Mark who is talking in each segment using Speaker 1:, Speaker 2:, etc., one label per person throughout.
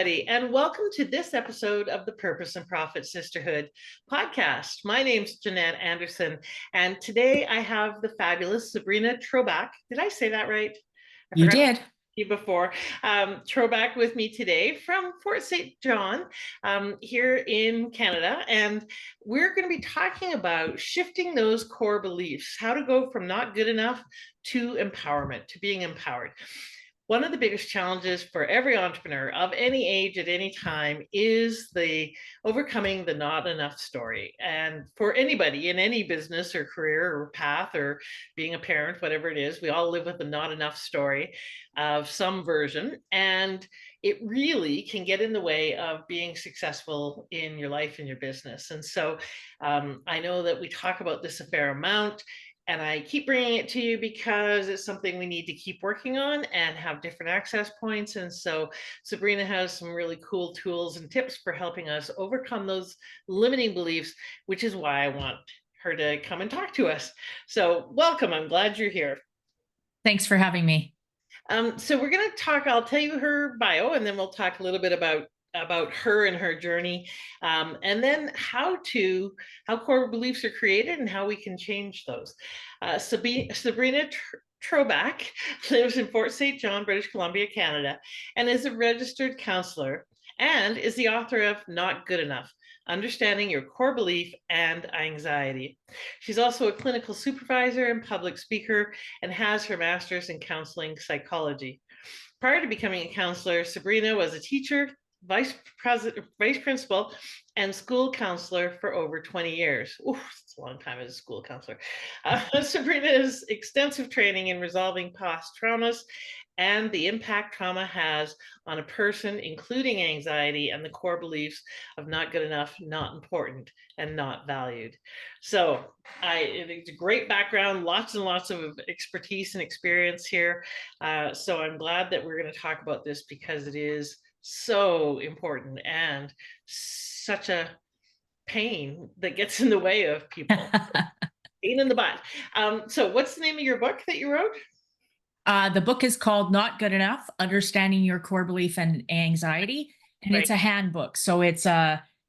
Speaker 1: everybody, and welcome to this episode of the Purpose and Profit Sisterhood podcast. My name's Jeanette Anderson, and today I have the fabulous Sabrina Trobak. Did I say that right? I
Speaker 2: You
Speaker 1: forgot
Speaker 2: did.
Speaker 1: you before. Trobak with me today from Fort St. John here in Canada. And we're going to be talking about shifting those core beliefs, how to go from not good enough to empowerment, to being empowered. One of the biggest challenges for every entrepreneur of any age at any time is the overcoming the not enough story. And for anybody in any business or career or path or being a parent, whatever it is, we all live with the not enough story of some version. And it really can get in the way of being successful in your life and your business. And so I know that we talk about this a fair amount. And I keep bringing it to you because it's something we need to keep working on and have different access points. And so Sabrina has some really cool tools and tips for helping us overcome those limiting beliefs, which is why I want her to come and talk to us. So welcome. I'm glad you're here.
Speaker 2: Thanks for having me.
Speaker 1: So we're going to talk, I'll tell you her bio, and then we'll talk a little bit about her and her journey, and then how core beliefs are created and how we can change those. Sabrina Trobak lives in Fort St. John, British Columbia, Canada, and is a registered counselor and is the author of Not Good Enough: Understanding Your Core Belief and Anxiety. She's also a clinical supervisor and public speaker and has her master's in counseling psychology. Prior to becoming a counselor, Sabrina was a teacher, vice principal, and school counselor for over 20 years. Ooh, it's a long time as a school counselor. Sabrina's extensive training in resolving past traumas and the impact trauma has on a person, including anxiety and the core beliefs of not good enough, not important, and not valued. So it's a great background, lots and lots of expertise and experience here. So I'm glad that we're going to talk about this because it is so important and such a pain that gets in the way of people. Pain in the butt. So what's the name of your book that you wrote?
Speaker 2: The book is called Not Good Enough: Understanding Your Core Belief and Anxiety. And
Speaker 1: Right.
Speaker 2: It's a handbook. So it's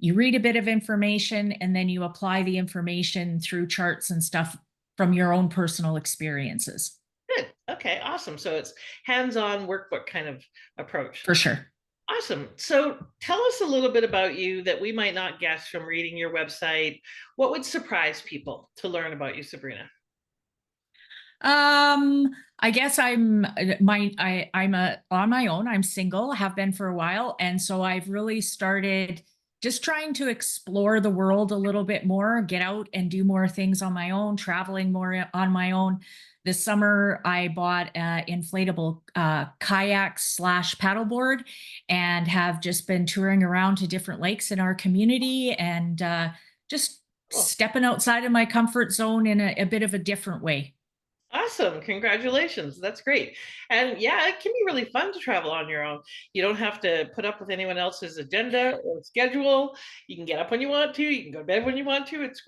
Speaker 2: you read a bit of information and then you apply the information through charts and stuff from your own personal experiences.
Speaker 1: Good. Okay, awesome. So it's hands-on workbook kind of approach.
Speaker 2: For sure.
Speaker 1: Awesome. So tell us a little bit about you that we might not guess from reading your website. What would surprise people to learn about you, Sabrina?
Speaker 2: I guess I'm on my own. I'm single, have been for a while. And so I've really started just trying to explore the world a little bit more, get out and do more things on my own, traveling more on my own. This summer, I bought an inflatable kayak / paddleboard and have just been touring around to different lakes in our community and just stepping outside of my comfort zone in a bit of a different way.
Speaker 1: Awesome. Congratulations. That's great. And yeah, it can be really fun to travel on your own. You don't have to put up with anyone else's agenda or schedule. You can get up when you want to. You can go to bed when you want to. It's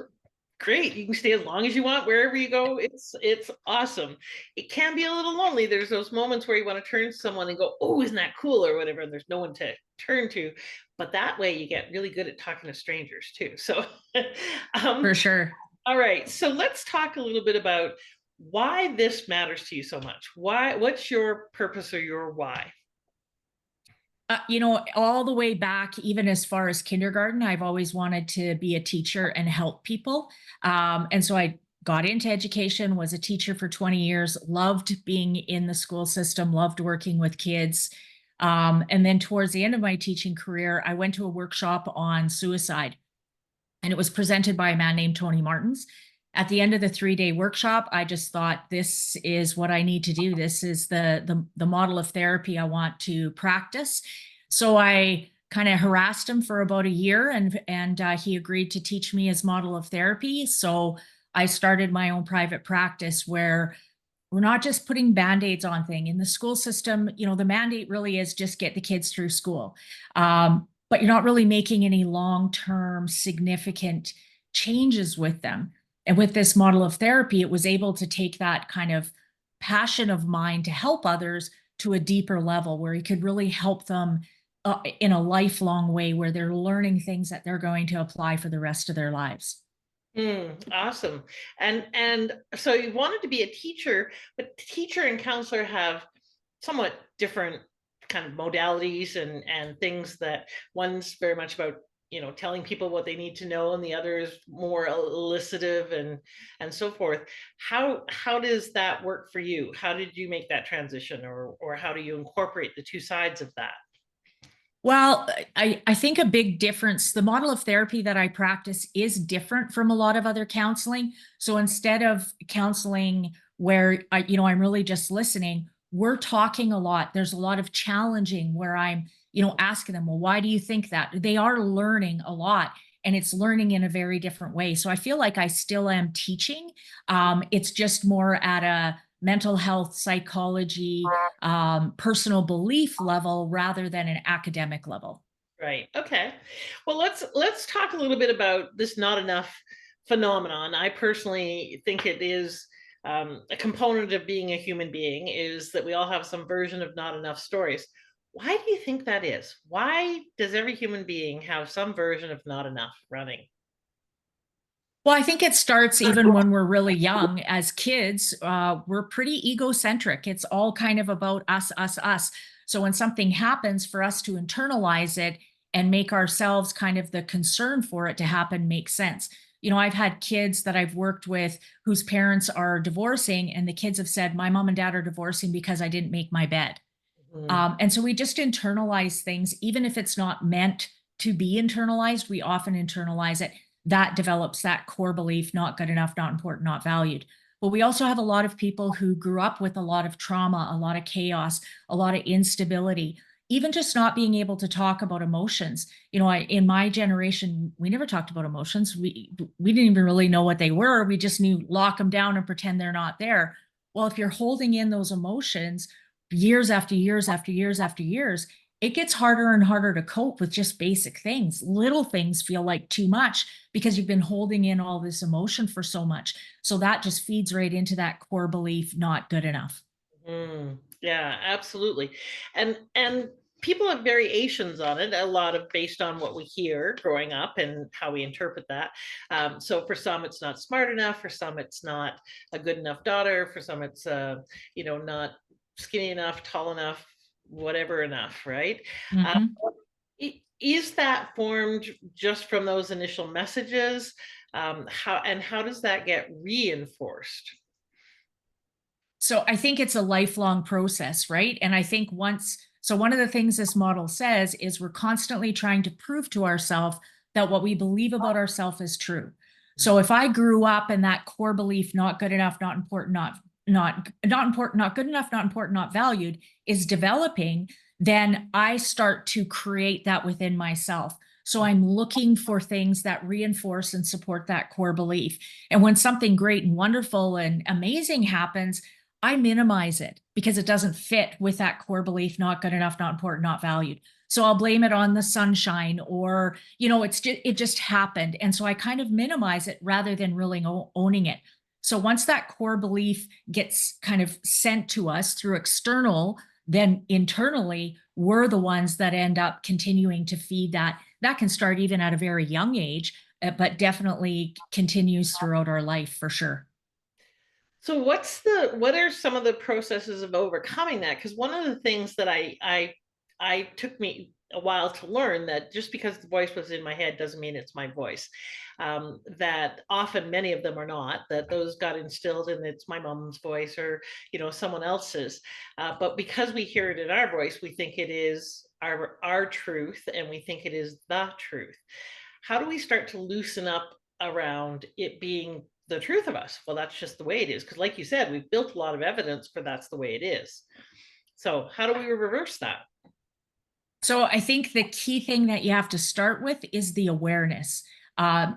Speaker 1: great. You can stay as long as you want wherever you go. It's awesome. It can be a little lonely. There's those moments where you want to turn to someone and go, "Oh, isn't that cool?" or whatever, and there's no one to turn to. But that way you get really good at talking to strangers too. So
Speaker 2: For sure.
Speaker 1: all right. So let's talk a little bit about why this matters to you so much. What's your purpose or your why?
Speaker 2: All the way back, even as far as kindergarten, I've always wanted to be a teacher and help people. And so I got into education, was a teacher for 20 years, loved being in the school system, loved working with kids. And then towards the end of my teaching career, I went to a workshop on suicide, and it was presented by a man named Tony Martins. At the end of the 3-day workshop, I just thought, this is what I need to do. This is the model of therapy I want to practice. So I kind of harassed him for about a year, and he agreed to teach me his model of therapy. So I started my own private practice where we're not just putting Band-Aids on things. In the school system, the mandate really is just get the kids through school. But you're not really making any long-term significant changes with them. And with this model of therapy, it was able to take that kind of passion of mine to help others to a deeper level where you could really help them in a lifelong way where they're learning things that they're going to apply for the rest of their lives.
Speaker 1: Awesome. And so you wanted to be a teacher, but teacher and counselor have somewhat different kind of modalities and things. That one's very much about, telling people what they need to know, and the other is more elicitive and so forth. How does that work for you? How did you make that transition, or how do you incorporate the two sides of that?
Speaker 2: Well, I think a big difference, the model of therapy that I practice is different from a lot of other counseling. So instead of counseling where I'm really just listening, we're talking a lot. There's a lot of challenging where I'm, asking them, well, why do you think that? They are learning a lot, and it's learning in a very different way. So I feel like I still am teaching. It's just more at a mental health, psychology, personal belief level rather than an academic level.
Speaker 1: Right. Okay. Well, let's talk a little bit about this not enough phenomenon. I personally think it is, a component of being a human being, is that we all have some version of not enough stories. Why do you think that is? Why does every human being have some version of not enough running?
Speaker 2: Well, I think it starts even when we're really young. As kids, we're pretty egocentric. It's all kind of about us, us, us. So when something happens, for us to internalize it and make ourselves kind of the concern for it to happen makes sense. I've had kids that I've worked with whose parents are divorcing, and the kids have said, my mom and dad are divorcing because I didn't make my bed.
Speaker 1: Mhm.
Speaker 2: And so we just internalize things, even if it's not meant to be internalized, we often internalize it. That develops that core belief, not good enough, not important, not valued. But we also have a lot of people who grew up with a lot of trauma, a lot of chaos, a lot of instability, even just not being able to talk about emotions. In my generation, we never talked about emotions. We didn't even really know what they were. We just knew lock them down and pretend they're not there. Well, if you're holding in those emotions years after years after years after years, it gets harder and harder to cope with just basic things. Little things feel like too much because you've been holding in all this emotion for so much. So that just feeds right into that core belief, not good enough.
Speaker 1: Yeah, absolutely. And people have variations on it, a lot of based on what we hear growing up and how we interpret that. So for some, it's not smart enough. For some, it's not a good enough daughter. For some, it's not skinny enough, tall enough, whatever enough, right? Uh,
Speaker 2: Mhm.
Speaker 1: is that formed just from those initial messages? How does that get reinforced?
Speaker 2: So I think it's a lifelong process, right? And I think one of the things this model says is we're constantly trying to prove to ourselves that what we believe about ourselves is true. So if I grew up in that core belief, not good enough, not important, not important, not good enough, not important, not valued, is developing, then I start to create that within myself. So I'm looking for things that reinforce and support that core belief. And when something great and wonderful and amazing happens, I minimize it because it doesn't fit with that core belief, not good enough, not important, not valued. So I'll blame it on the sunshine, or, it just happened. And so I kind of minimize it rather than really owning it. So once that core belief gets kind of sent to us through external, then internally, we're the ones that end up continuing to feed that. That can start even at a very young age, but definitely continues throughout our life for sure.
Speaker 1: So what are some of the processes of overcoming that? Because one of the things that I took me a while to learn, that just because the voice was in my head doesn't mean it's my voice. That often many of them are not. That those got instilled, and it's my mom's voice, or someone else's. But because we hear it in our voice, we think it is our truth, and we think it is the truth. How do we start to loosen up around it being the truth of us? Well, that's just the way it is. Because, like you said, we've built a lot of evidence for that's the way it is. So, how do we reverse that?
Speaker 2: So I think the key thing that you have to start with is the awareness.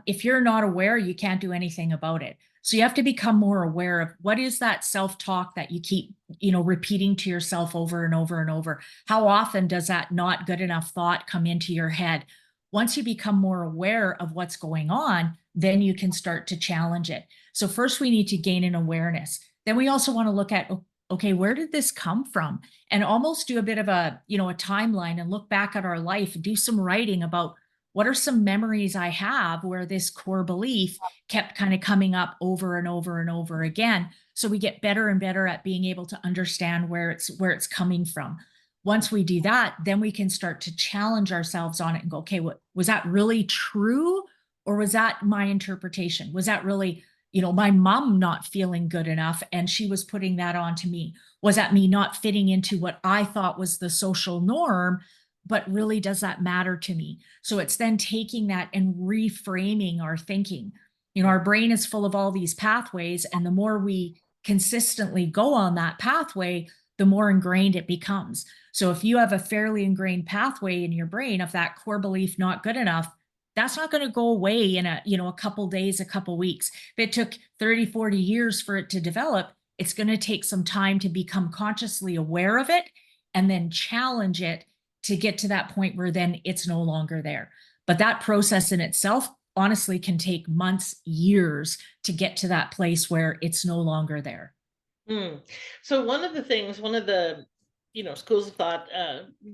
Speaker 2: If you're not aware, you can't do anything about it. So you have to become more aware of what is that self-talk that you keep, repeating to yourself over and over and over. How often does that not good enough thought come into your head? Once you become more aware of what's going on, then you can start to challenge it. So first we need to gain an awareness. Then we also want to look at okay, where did this come from? And almost do a bit of a, a timeline and look back at our life, do some writing about what are some memories I have where this core belief kept kind of coming up over and over and over again. So we get better and better at being able to understand where it's coming from. Once we do that, then we can start to challenge ourselves on it and go, okay, what was that really true? Or was that my interpretation? Was that really, my mom not feeling good enough and she was putting that onto me? Was that me not fitting into what I thought was the social norm? But really, does that matter to me? So it's then taking that and reframing our thinking. Our brain is full of all these pathways, and the more we consistently go on that pathway, the more ingrained it becomes. So if you have a fairly ingrained pathway in your brain of that core belief not good enough, that's not going to go away in a couple days, a couple weeks. If it took 30, 40 years for it to develop, it's going to take some time to become consciously aware of it and then challenge it to get to that point where then it's no longer there. But that process in itself honestly can take months, years to get to that place where it's no longer there.
Speaker 1: Mm. So one of the schools of thought,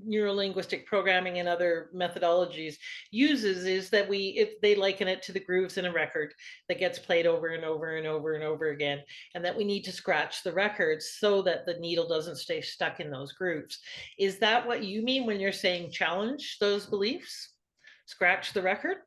Speaker 1: neuro-linguistic programming and other methodologies uses is that if they liken it to the grooves in a record that gets played over and over and over and over again, and that we need to scratch the records so that the needle doesn't stay stuck in those grooves. Is that what you mean when you're saying challenge those beliefs? Scratch the record?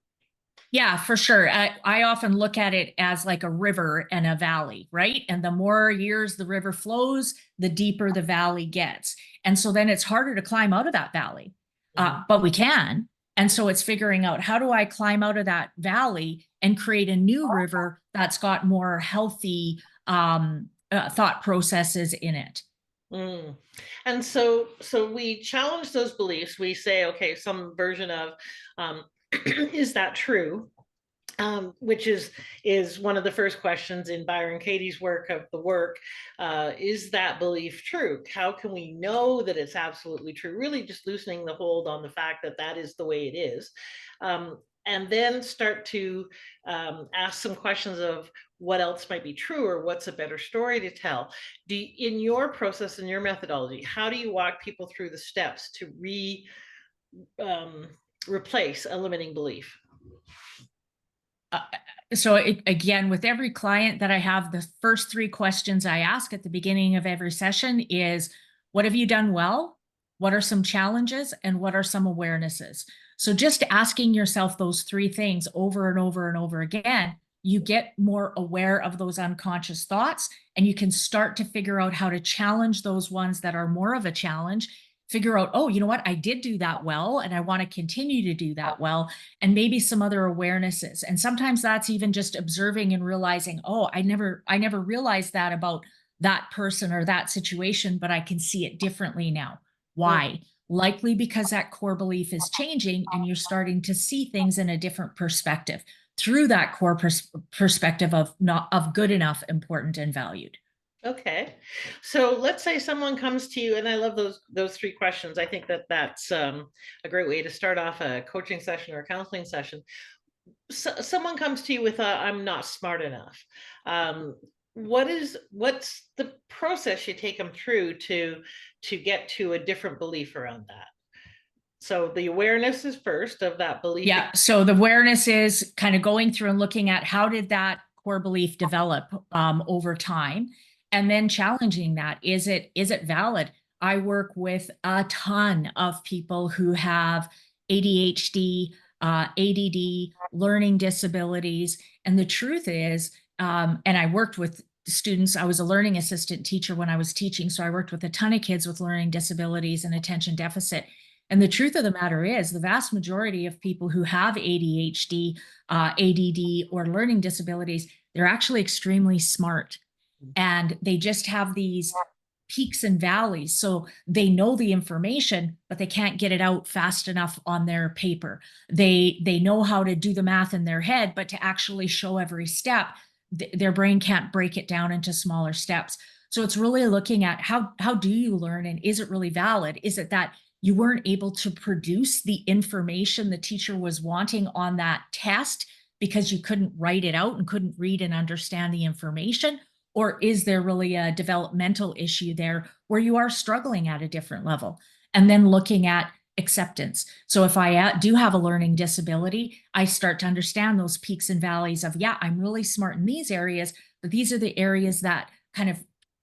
Speaker 2: Yeah, for sure. I often look at it as like a river and a valley, right? And the more years the river flows, the deeper the valley gets. And so then it's harder to climb out of that valley,
Speaker 1: Mhm.
Speaker 2: but we can. And so it's figuring out, how do I climb out of that valley and create a new river that's got more healthy thought processes in it.
Speaker 1: Mm. And so we challenge those beliefs. We say, okay, some version of, is that true? Which is one of the first questions in Byron Katie's work of the work. Is that belief true? How can we know that it's absolutely true? Really just loosening the hold on the fact that that is the way it is. And then start to ask some questions of what else might be true, or what's a better story to tell. In your process and your methodology, how do you walk people through the steps to um, replace a limiting belief?
Speaker 2: uh, so again, with every client that I have, the first three questions I ask at the beginning of every session is, what have you done well? What are some challenges? And what are some awarenesses? So just asking yourself those three things over and over and over again, you get more aware of those unconscious thoughts, and you can start to figure out how to challenge those ones that are more of a challenge. Figure out, oh, you know what? I did do that well, and I want to continue to do that well, and maybe some other awarenesses. And sometimes that's even just observing and realizing, oh, I never realized that about that person or that situation, but I can see it differently now.
Speaker 1: Mm.
Speaker 2: Why? Likely because that core belief is changing and you're starting to see things in a different perspective through that core perspective of not of good enough, important, and valued.
Speaker 1: Okay. So let's say someone comes to you, and I love those three questions. I think that that's a great way to start off a coaching session or a counseling session. Someone comes to you with a, I'm not smart enough. What's the process you take them through to get to a different belief around that? So the awareness is first of that belief.
Speaker 2: Yeah. So the awareness is kind of going through and looking at, how did that core belief develop over time, and then challenging that. Is it valid? I work with a ton of people who have ADHD, ADD, learning disabilities. And the truth is, and I worked with students, I was a learning assistant teacher when I was teaching. So I worked with a ton of kids with learning disabilities and attention deficit. And the truth of the matter is, the vast majority of people who have ADHD, ADD, or learning disabilities, they're actually extremely smart. And they just have these peaks and valleys. So they know the information, but they can't get it out fast enough on their paper. They know how to do the math in their head, but to actually show every step, their brain can't break it down into smaller steps. So it's really looking at, how do you learn, and is it really valid? Is it that you weren't able to produce the information the teacher was wanting on that test because you couldn't write it out and couldn't read and understand the information? Or is there really a developmental issue there where you are struggling at a different level? And then looking at acceptance. So if I do have a learning disability, I start to understand those peaks and valleys of, yeah, I'm really smart in these areas, but these are the areas that kind of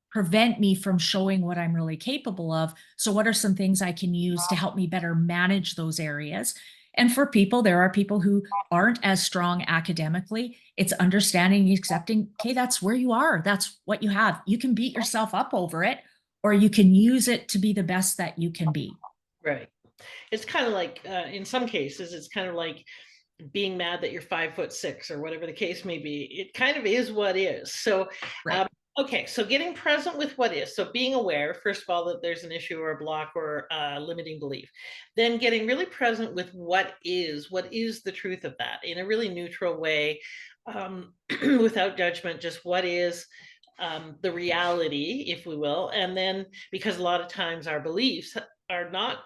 Speaker 2: prevent me from showing what I'm really capable of. So what are some things I can use to help me better manage those areas? And for people, there are people who aren't as strong academically. It's understanding, accepting, okay, that's where you are. That's what you have. You can beat yourself up over it, or you can use it to be the best that you can be.
Speaker 1: Right. It's kind of like, in some cases, it's kind of like being mad that you're 5'6" or whatever the case may be. It kind of is what is. So,
Speaker 2: Right.
Speaker 1: um, okay, so getting present with what is. So being aware, first of all, that there's an issue or a block or a limiting belief. Then getting really present with what is the truth of that in a really neutral way, without judgment, just what is the reality, if we will. And then, because a lot of times our beliefs are not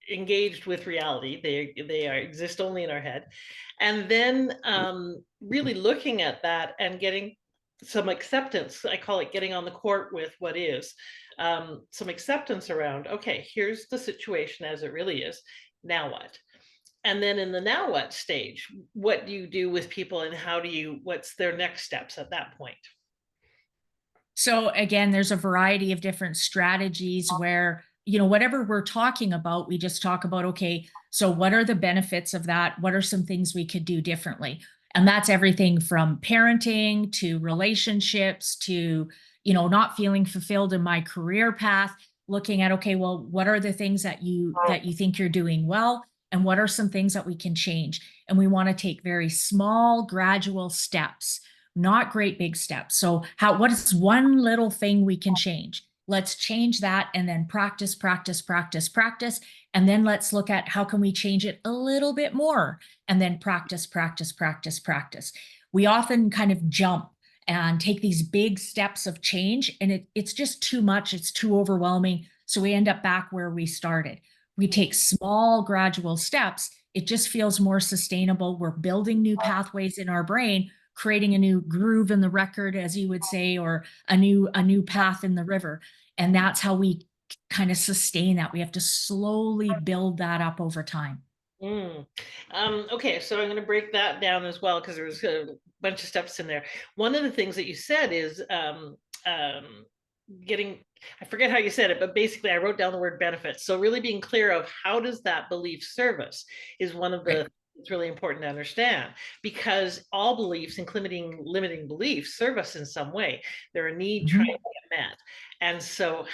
Speaker 1: engaged with reality, they exist only in our head. And then really looking at that and getting some acceptance. I call it getting on the court with what is, some acceptance around, okay, here's the situation as it really is, now what? And then in the now what stage, what do you do with people, and what's their next steps at that point?
Speaker 2: So again, there's a variety of different strategies where, whatever we're talking about, we just talk about, okay, so what are the benefits of that? What are some things we could do differently? And that's everything from parenting to relationships to, not feeling fulfilled in my career path, looking at, okay, well, what are the things that you think you're doing well? And what are some things that we can change? And we want to take very small, gradual steps, not great big steps. So what is one little thing we can change? Let's change that and then practice, practice, practice, practice. And then let's look at how can we change it a little bit more and then practice, practice, practice, practice. We often kind of jump and take these big steps of change, and it's just too much. It's too overwhelming. So we end up back where we started. We take small, gradual steps. It just feels more sustainable. We're building new pathways in our brain, creating a new groove in the record, as you would say, or a new path in the river. And that's how we kind of sustain that. We have to slowly build that up over time.
Speaker 1: Mm. Okay, so I'm going to break that down as well, because there's a bunch of steps in there. One of the things that you said is getting, I forget how you said it, but basically I wrote down the word benefits. So really being clear of how does that belief serve us is one of
Speaker 2: Right.
Speaker 1: the, it's really important to understand, because all beliefs, including limiting beliefs, serve us in some way. They're a need trying to
Speaker 2: Mhm.
Speaker 1: get met. And so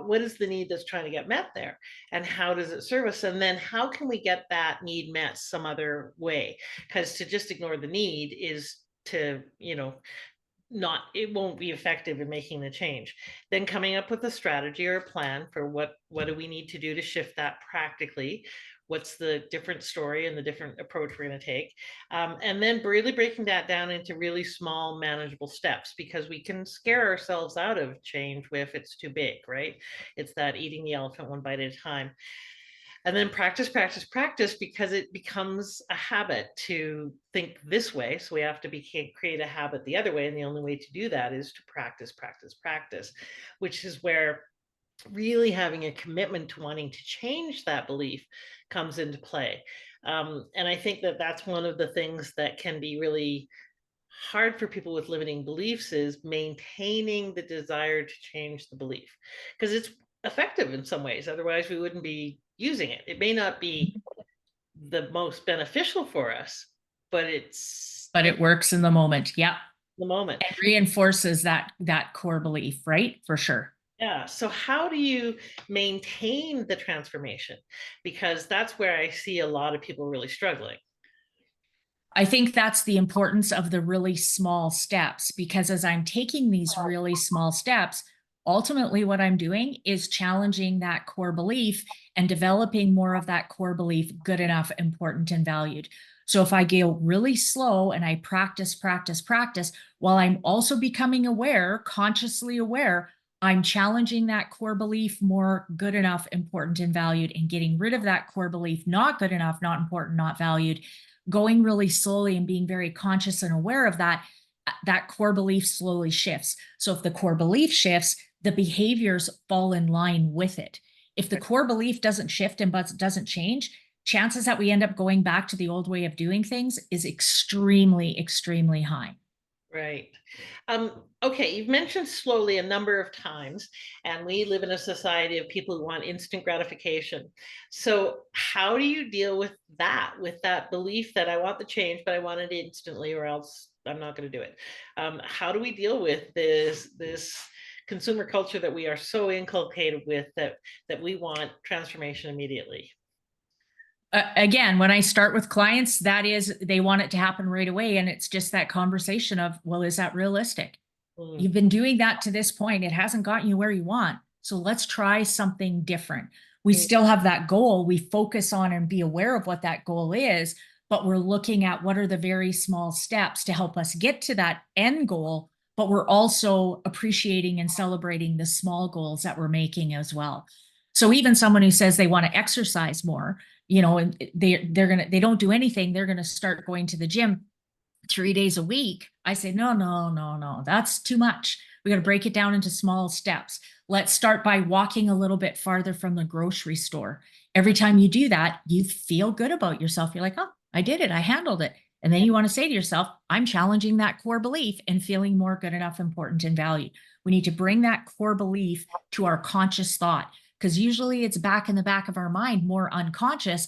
Speaker 1: what is the need that's trying to get met there? And how does it serve us? And then how can we get that need met some other way? Because to just ignore the need is to, not, it won't be effective in making the change. Then coming up with a strategy or a plan for what do we need to do to shift that practically, what's the different story and the different approach we're going to take, and then really breaking that down into really small manageable steps, because we can scare ourselves out of change if it's too big, right? It's that eating the elephant one bite at a time. And then practice, practice, practice, because it becomes a habit to think this way. So we have to create a habit the other way. And the only way to do that is to practice, practice, practice, which is where really having a commitment to wanting to change that belief comes into play. And I think that that's one of the things that can be really hard for people with limiting beliefs, is maintaining the desire to change the belief, because it's effective in some ways. Otherwise, we wouldn't be using it. It may not be the most beneficial for us, but it's
Speaker 2: But
Speaker 1: in
Speaker 2: it works in the moment. Yeah.
Speaker 1: the moment.
Speaker 2: And reinforces that core belief, right? For sure.
Speaker 1: Yeah. So how do you maintain the transformation? Because that's where I see a lot of people really struggling.
Speaker 2: I think that's the importance of the really small steps, because as I'm taking these really small steps, ultimately what I'm doing is challenging that core belief and developing more of that core belief: good enough, important, and valued. So if I go really slow and I practice, practice, practice, while I'm also becoming aware, consciously aware, I'm challenging that core belief: more good enough, important, and valued, and getting rid of that core belief: not good enough, not important, not valued. Going really slowly and being very conscious and aware of that that core belief slowly shifts. So if the core belief shifts, the behaviors fall in line with it. If the core belief doesn't shift and but doesn't change, chances that we end up going back to the old way of doing things is extremely, extremely high.
Speaker 1: Right. Okay, you've mentioned slowly a number of times, and we live in a society of people who want instant gratification. So, how do you deal with that belief that I want the change, but I want it instantly, or else I'm not going to do it? How do we deal with this consumer culture that we are so inculcated with, that we want transformation immediately?
Speaker 2: Again, when I start with clients, that is, they want it to happen right away. And it's just that conversation of, well, is that realistic?
Speaker 1: Mm,
Speaker 2: You've been doing that to this point. It hasn't gotten you where you want. So let's try something different. We
Speaker 1: mm,
Speaker 2: still have that goal. We focus on and be aware of what that goal is, but we're looking at what are the very small steps to help us get to that end goal. But we're also appreciating and celebrating the small goals that we're making as well. So even someone who says they want to exercise more, and they don't do anything, they're gonna start going to the gym 3 days a week. I say, no, no, no, no, that's too much. We got to break it down into small steps. Let's start by walking a little bit farther from the grocery store. Every time you do that, you feel good about yourself. You're like, oh, I did it. I handled it. And then you want to say to yourself, I'm challenging that core belief and feeling more good enough, important, and valued. We need to bring that core belief to our conscious thought, because usually it's back in the back of our mind, more unconscious,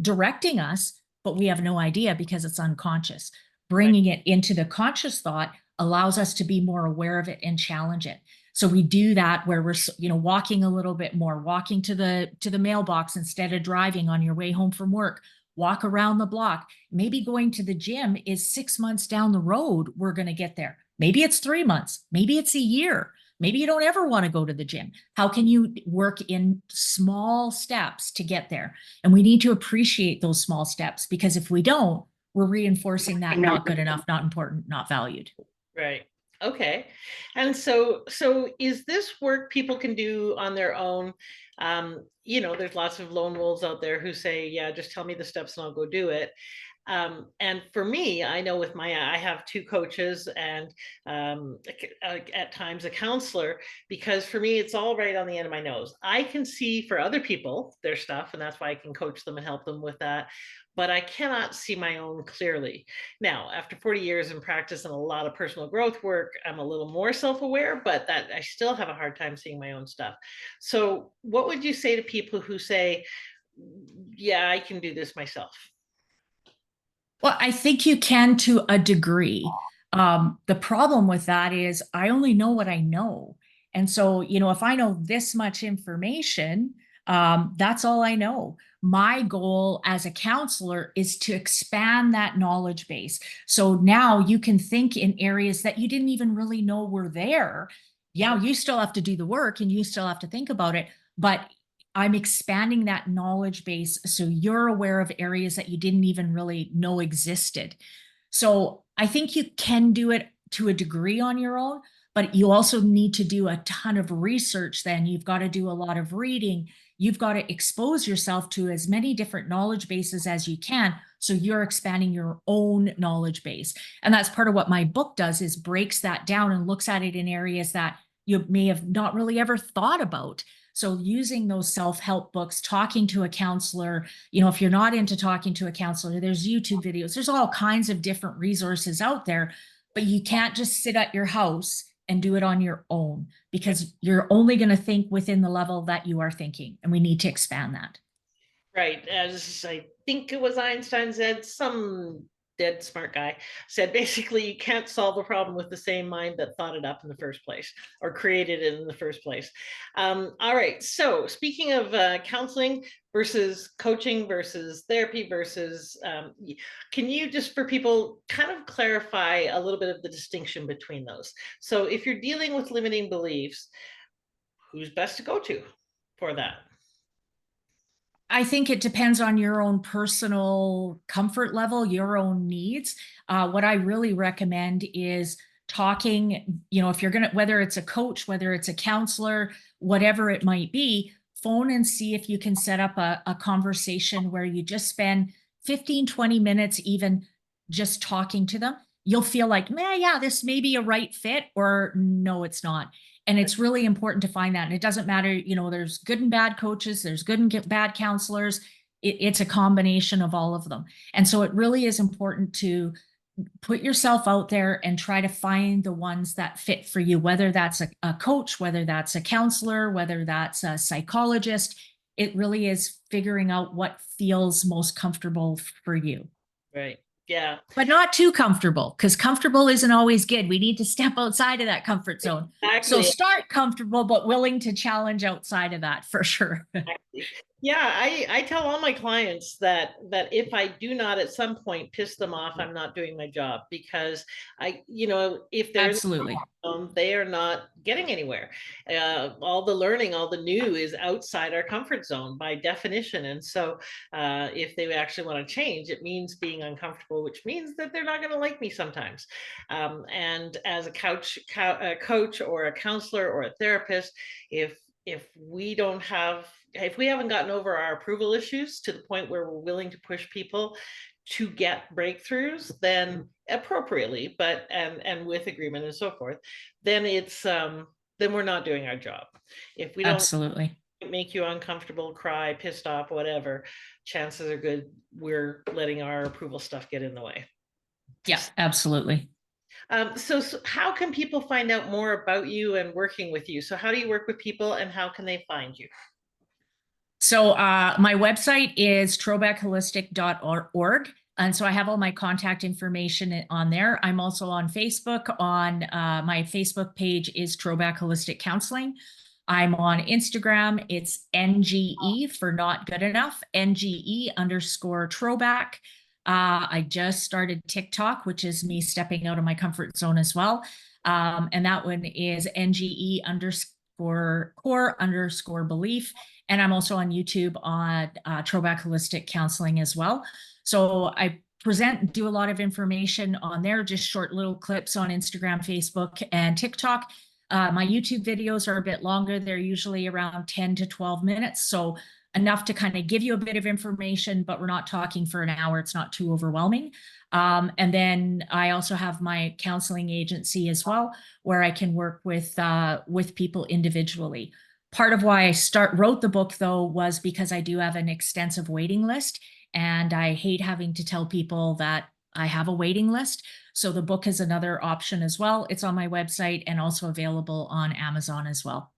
Speaker 2: directing us, but we have no idea because it's unconscious.
Speaker 1: right.
Speaker 2: Bringing it into the conscious thought allows us to be more aware of it and challenge it. So we do that where we're, walking a little bit more, walking to the mailbox instead of driving on your way home from work. Walk around the block. Maybe going to the gym is 6 months down the road. We're going to get there. Maybe it's 3 months. Maybe it's a year. Maybe you don't ever want to go to the gym. How can you work in small steps to get there? And we need to appreciate those small steps, because if we don't, we're reinforcing that not good enough, not important, not valued.
Speaker 1: Right. Okay. And so is this work people can do on their own? There's lots of lone wolves out there who say, yeah, just tell me the steps and I'll go do it. And for me, I know I have two coaches and at times a counselor, because for me, it's all right on the end of my nose. I can see for other people their stuff, and that's why I can coach them and help them with that. But I cannot see my own clearly. Now, after 40 years in practice and a lot of personal growth work, I'm a little more self-aware, but that I still have a hard time seeing my own stuff. So what would you say to people who say, yeah, I can do this myself?
Speaker 2: Well, I think you can to a degree. The problem with that is I only know what I know. And so, if I know this much information, that's all I know. My goal as a counselor is to expand that knowledge base. So now you can think in areas that you didn't even really know were there. Yeah, you still have to do the work and you still have to think about it, but I'm expanding that knowledge base so you're aware of areas that you didn't even really know existed. So I think you can do it to a degree on your own, but you also need to do a ton of research then. You've got to do a lot of reading. You've got to expose yourself to as many different knowledge bases as you can, so you're expanding your own knowledge base. And that's part of what my book does, is breaks that down and looks at it in areas that you may have not really ever thought about. So using those self-help books, talking to a counselor, if you're not into talking to a counselor, there's YouTube videos, there's all kinds of different resources out there, but you can't just sit at your house and do it on your own, because you're only going to think within the level that you are thinking. And we need to expand that.
Speaker 1: Right. As I think it was Einstein said, some dead smart guy said, basically, you can't solve a problem with the same mind that thought it up in the first place or created it in the first place. All right. So speaking of counseling versus coaching versus therapy versus, can you just, for people, kind of clarify a little bit of the distinction between those? So if you're dealing with limiting beliefs, who's best to go to for that?
Speaker 2: I think it depends on your own personal comfort level, your own needs. What I really recommend is talking, if you're going to, whether it's a coach, whether it's a counselor, whatever it might be, phone and see if you can set up a conversation where you just spend 15, 20 minutes, even just talking to them. you'll feel like, man, yeah, this may be a right fit, or no, it's not. And it's really important to find that. And it doesn't matter, there's good and bad coaches, there's good and bad counselors. It's a combination of all of them. And so it really is important to put yourself out there and try to find the ones that fit for you, whether that's a coach, whether that's a counselor, whether that's a psychologist. It really is figuring out what feels most comfortable for you.
Speaker 1: Right. Yeah.
Speaker 2: But not too comfortable, because comfortable isn't always good. We need to step outside of that comfort zone. So
Speaker 1: Exactly.
Speaker 2: start comfortable, but willing to challenge outside of that for sure.
Speaker 1: Exactly. Yeah, I tell all my clients that if I do not at some point piss them off, I'm not doing my job, because if they're in
Speaker 2: Absolutely.
Speaker 1: they are not getting anywhere. All the learning, all the new is outside our comfort zone by definition. And so if they actually want to change, it means being uncomfortable, which means that they're not going to like me sometimes. And as a coach or a counselor or a therapist, if we don't have if we haven't gotten over our approval issues to the point where we're willing to push people to get breakthroughs, then appropriately, but and with agreement and so forth, then then we're not doing our job. If we don't
Speaker 2: Absolutely.
Speaker 1: make you uncomfortable, cry, pissed off, whatever, chances are good we're letting our approval stuff get in the way.
Speaker 2: Yeah, absolutely.
Speaker 1: So how can people find out more about you and working with you? So how do you work with people, and how can they find you?
Speaker 2: So my website is trobakholistic.org. And so I have all my contact information on there. I'm also on Facebook. On my Facebook page is Trobak Holistic Counseling. I'm on Instagram. It's NGE for not good enough, NGE_Trobak. I just started TikTok, which is me stepping out of my comfort zone as well. And that one is NGE_core_belief. And I'm also on YouTube on Trobak Holistic Counseling as well. So I do a lot of information on there, just short little clips on Instagram, Facebook, and TikTok. My YouTube videos are a bit longer. They're usually around 10 to 12 minutes. So enough to kind of give you a bit of information, but we're not talking for an hour. It's not too overwhelming. And then I also have my counseling agency as well, where I can work with people individually. Part of why I wrote the book, though, was because I do have an extensive waiting list, and I hate having to tell people that I have a waiting list. So the book is another option as well. It's on my website and also available on Amazon as well.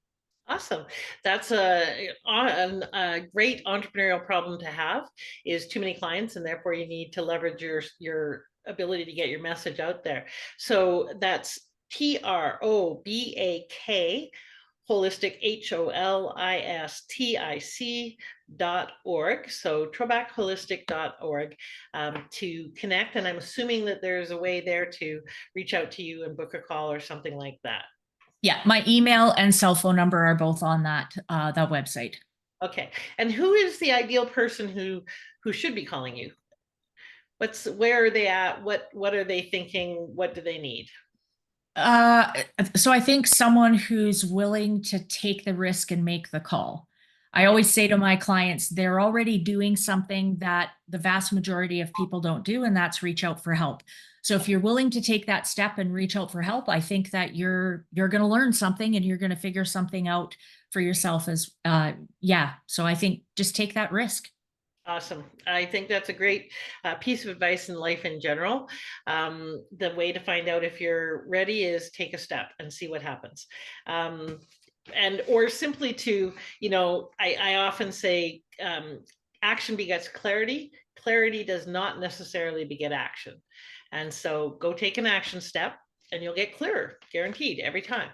Speaker 1: Awesome. That's a great entrepreneurial problem to have, is too many clients, and therefore you need to leverage your ability to get your message out there. So that's TROBAK holistic HOLISTIC.org. So trobakholistic.org to connect. And I'm assuming that there's a way there to reach out to you and book a call or something like that.
Speaker 2: Yeah, my email and cell phone number are both on that website.
Speaker 1: Okay. And who is the ideal person who should be calling you? Where are they at? What are they thinking? What do they need?
Speaker 2: Uh, so I think someone who's willing to take the risk and make the call. I always say to my clients, they're already doing something that the vast majority of people don't do, and that's reach out for help. So if you're willing to take that step and reach out for help, I think that you're going to learn something, and you're going to figure something out for yourself as yeah. So I think just take that risk.
Speaker 1: Awesome. I think that's a great piece of advice in life in general. The way to find out if you're ready is take a step and see what happens. Or simply to, I often say action begets clarity. Clarity does not necessarily beget action. And so go take an action step and you'll get clearer, guaranteed, every time.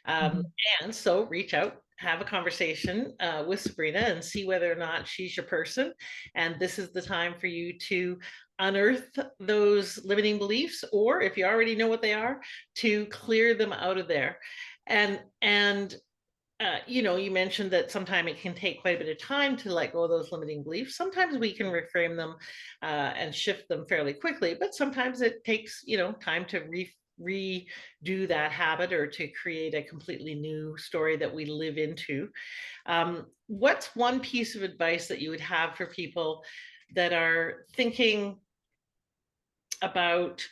Speaker 2: Mhm.
Speaker 1: And so reach out, have a conversation with Sabrina and see whether or not she's your person. And this is the time for you to unearth those limiting beliefs, or if you already know what they are, to clear them out of there. And you mentioned that sometimes it can take quite a bit of time to let go of those limiting beliefs. Sometimes we can reframe them and shift them fairly quickly, but sometimes it takes, time to redo that habit, or to create a completely new story that we live into. What's one piece of advice that you would have for people that are thinking about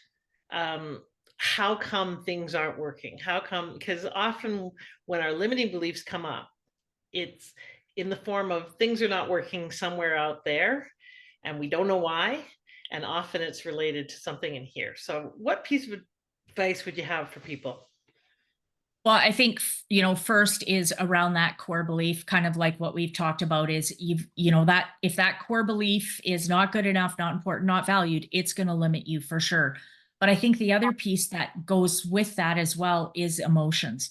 Speaker 1: how come things aren't working? How come? Because often when our limiting beliefs come up, it's in the form of things are not working somewhere out there and we don't know why. And often it's related to something in here. So, what piece of advice would you have for people?
Speaker 2: Well, I think, first is around that core belief, kind of like what we've talked about is that if that core belief is not good enough, not important, not valued, it's going to limit you for sure. But I think the other piece that goes with that as well is emotions.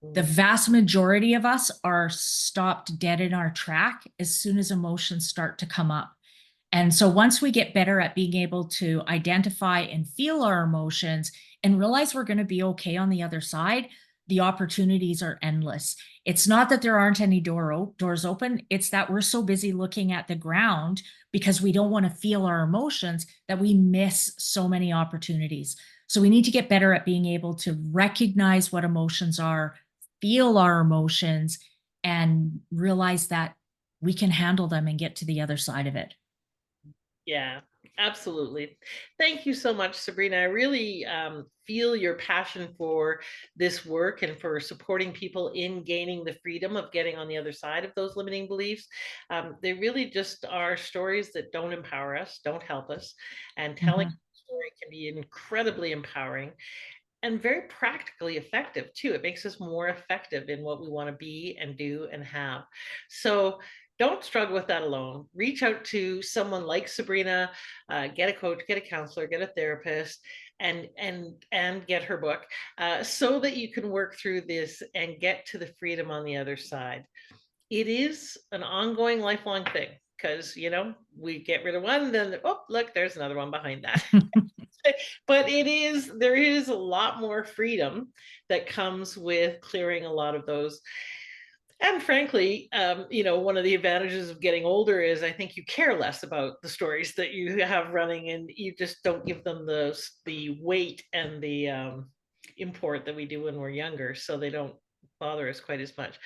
Speaker 2: The
Speaker 1: Mm.
Speaker 2: vast majority of us are stopped dead in our track as soon as emotions start to come up. And so once we get better at being able to identify and feel our emotions and realize we're going to be okay on the other side, the opportunities are endless. It's not that there aren't any doors open, it's that we're so busy looking at the ground because we don't want to feel our emotions that we miss so many opportunities. So we need to get better at being able to recognize what emotions are, feel our emotions, and realize that we can handle them and get to the other side of it.
Speaker 1: Yeah, absolutely. Thank you so much, Sabrina. I really feel your passion for this work and for supporting people in gaining the freedom of getting on the other side of those limiting beliefs. They really just are stories that don't empower us, don't help us. And telling
Speaker 2: Mhm.
Speaker 1: a story can be incredibly empowering and very practically effective too. It makes us more effective in what we want to be and do and have. So don't struggle with that alone. Reach out to someone like Sabrina, get a coach, get a counselor, get a therapist, and get her book, so that you can work through this and get to the freedom on the other side. It is an ongoing, lifelong thing because we get rid of one, then oh look, there's another one behind that. But there is a lot more freedom that comes with clearing a lot of those. And frankly, one of the advantages of getting older is I think you care less about the stories that you have running, and you just don't give them the weight and the import that we do when we're younger, so they don't bother us quite as much.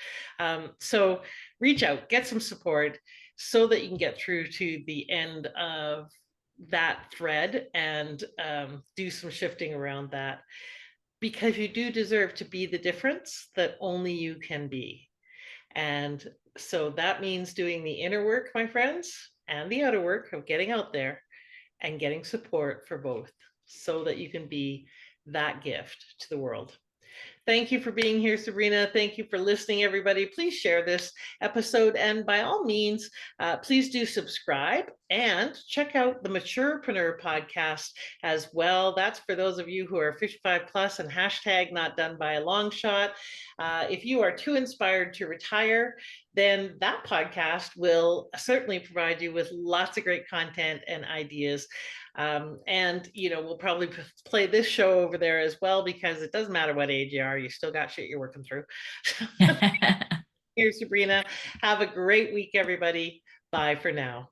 Speaker 1: So reach out, get some support, so that you can get through to the end of that thread and do some shifting around that, because you do deserve to be the difference that only you can be. And so that means doing the inner work, my friends, and the outer work of getting out there and getting support for both, so that you can be that gift to the world. Thank you for being here, Sabrina. Thank you for listening, everybody. Please share this episode. And by all means, please do subscribe and check out the Maturepreneur podcast as well. That's for those of you who are 55 plus and hashtag not done by a long shot. If you are too inspired to retire, then that podcast will certainly provide you with lots of great content and ideas. And we'll probably play this show over there as well, because it doesn't matter what age you are, you still got shit you're working through. Here's Sabrina. Have a great week, everybody. Bye for now.